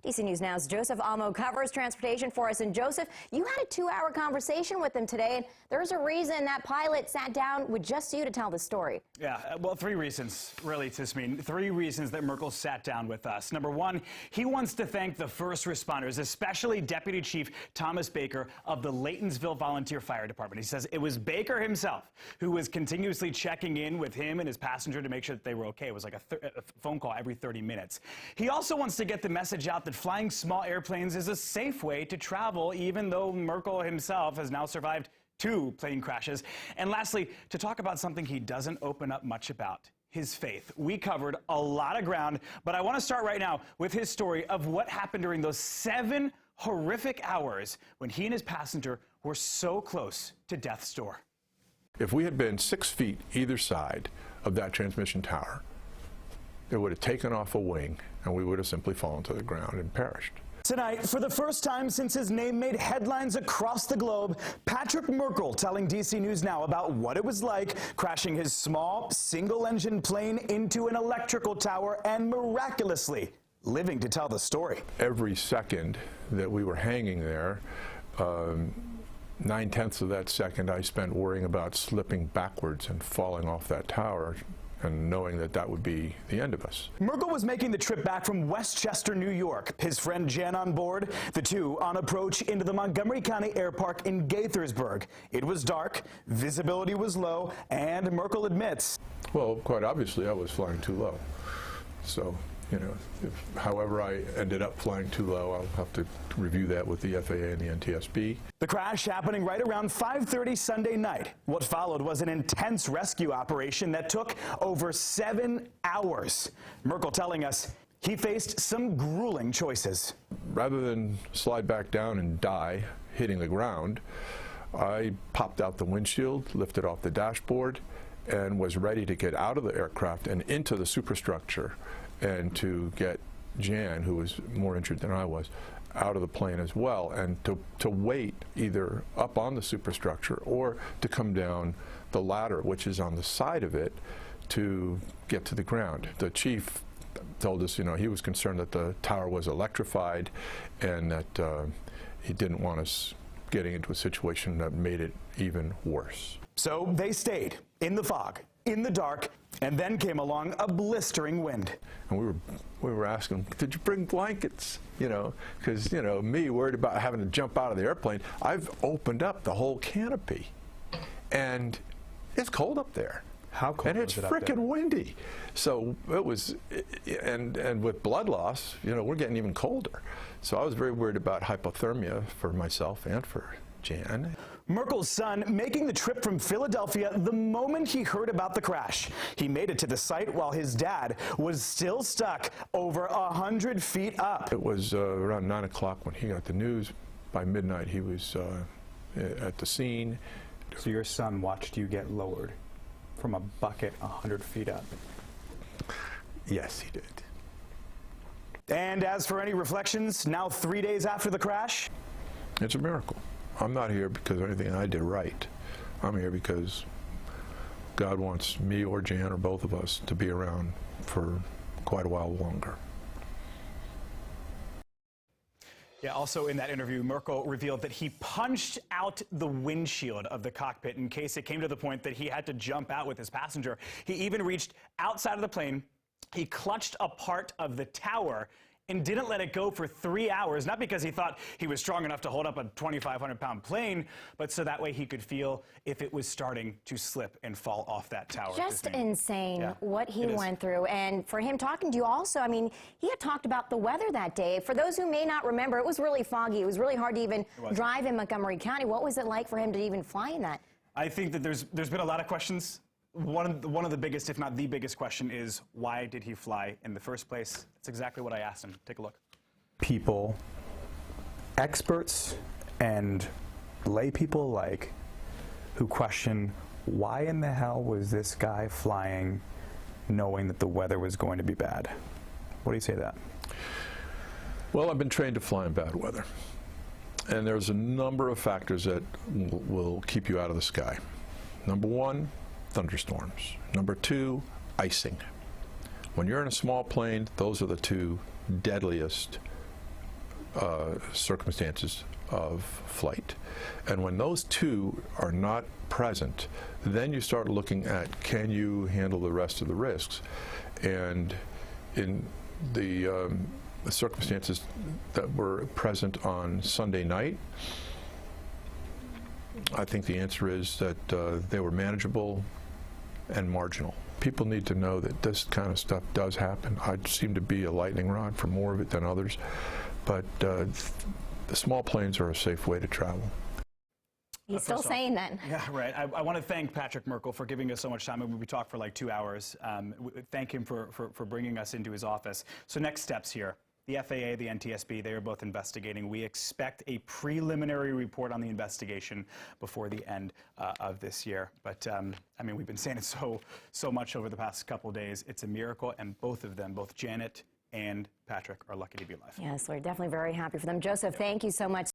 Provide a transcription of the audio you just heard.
DC News Now's Joseph Olmo covers transportation for us. And Joseph, you had a 2-hour conversation with him today, and there's a reason that pilot sat down with just you to tell the story. Yeah, well, 3 reasons, really, Tismeen. 3 reasons that Merkle sat down with us. Number 1, he wants to thank the first responders, especially Deputy Chief Thomas Baker of the Laytonsville Volunteer Fire Department. He says it was Baker himself who was continuously checking in with him and his passenger to make sure that they were okay. It was like a phone call every 30 minutes. He also wants to get the message out that flying small airplanes is a safe way to travel, even though Merkle himself has now survived 2 plane crashes. And lastly, to talk about something he doesn't open up much about, his faith. We covered a lot of ground, but I want to start right now with his story of what happened during those 7 horrific hours when he and his passenger were so close to death's door. If we had been 6 feet either side of that transmission tower, it would have taken off a wing and we would have simply fallen to the ground and perished. Tonight, for the first time since his name made headlines across the globe, Patrick Merkle telling DC News Now about what it was like crashing his small, single-engine plane into an electrical tower and miraculously living to tell the story. Every second that we were hanging there, 9/10 of that second I spent worrying about slipping backwards and falling off that tower, and knowing that that would be the end of us. Merkle was making the trip back from Westchester, New York. His friend Jan on board, the 2 on approach into the Montgomery County Air Park in Gaithersburg. It was dark, visibility was low, and Merkle admits, well, quite obviously I was flying too low. So, you know, however I ended up flying too low, I'll have to review that with the FAA and the NTSB. The crash happening right around 5:30 Sunday night. What followed was an intense rescue operation that took over 7 hours. Merkle telling us he faced some grueling choices. Rather than slide back down and die hitting the ground, I popped out the windshield, lifted off the dashboard, and was ready to get out of the aircraft and into the superstructure and to get Jan, who was more injured than I was, out of the plane as well, and to wait either up on the superstructure or to come down the ladder, which is on the side of it, to get to the ground. The chief told us, you know, he was concerned that the tower was electrified and that he didn't want us getting into a situation that made it even worse. So they stayed in the fog, in the dark, and then came along a blistering wind. And we were asking, did you bring blankets? You know, because, you know, me worried about having to jump out of the airplane. I've opened up the whole canopy, and it's cold up there. How cold? And it's frickin' windy. So it was, and with blood loss, you know, we're getting even colder. So I was very worried about hypothermia for myself and for Jan. Merkle's son making the trip from Philadelphia the moment he heard about the crash. He made it to the site while his dad was still stuck over 100 feet up. It was around 9 o'clock when he got the news. By midnight, he was at the scene. So your son watched you get lowered from a bucket 100 feet up? Yes, he did. And as for any reflections, now 3 days after the crash? It's a miracle. I'm not here because of anything I did right. I'm here because God wants me or Jan or both of us to be around for quite a while longer. Yeah, also in that interview, Merkle revealed that he punched out the windshield of the cockpit in case it came to the point that he had to jump out with his passenger. He even reached outside of the plane. He clutched a part of the tower and didn't let it go for 3 hours, not because he thought he was strong enough to hold up a 2,500-pound plane, but so that way he could feel if it was starting to slip and fall off that tower. Just insane what he it went through. And for him talking to you also, I mean, he had talked about the weather that day. For those who may not remember, it was really foggy. It was really hard to even drive in Montgomery County. What was it like for him to even fly in that? I think that there's been a lot of questions. One of the biggest, if not the biggest question is, why did he fly in the first place? That's exactly what I asked him. Take a look. People, experts and lay people alike, who question, why in the hell was this guy flying knowing that the weather was going to be bad? What do you say to that? Well, I've been trained to fly in bad weather. And there's a number of factors that will keep you out of the sky. Number 1, thunderstorms. Number 2, icing. When you're in a small plane, those are the 2 deadliest circumstances of flight. And when those two are not present, then you start looking at, can you handle the rest of the risks? And in the circumstances that were present on Sunday night, I think the answer is that they were manageable and marginal. People need to know that this kind of stuff does happen. I seem to be a lightning rod for more of it than others, but the small planes are a safe way to travel. He's still saying that. Yeah, right. I want to thank Patrick Merkle for giving us so much time. We talked for like 2 hours. Thank him for bringing us into his office. So next steps here. The FAA, the NTSB, they are both investigating. We expect a preliminary report on the investigation before the end of this year. But, I mean, we've been saying it so much over the past couple of days. It's a miracle, and both of them, both Janet and Patrick, are lucky to be alive. Yes, we're definitely very happy for them. Joseph, thank you so much.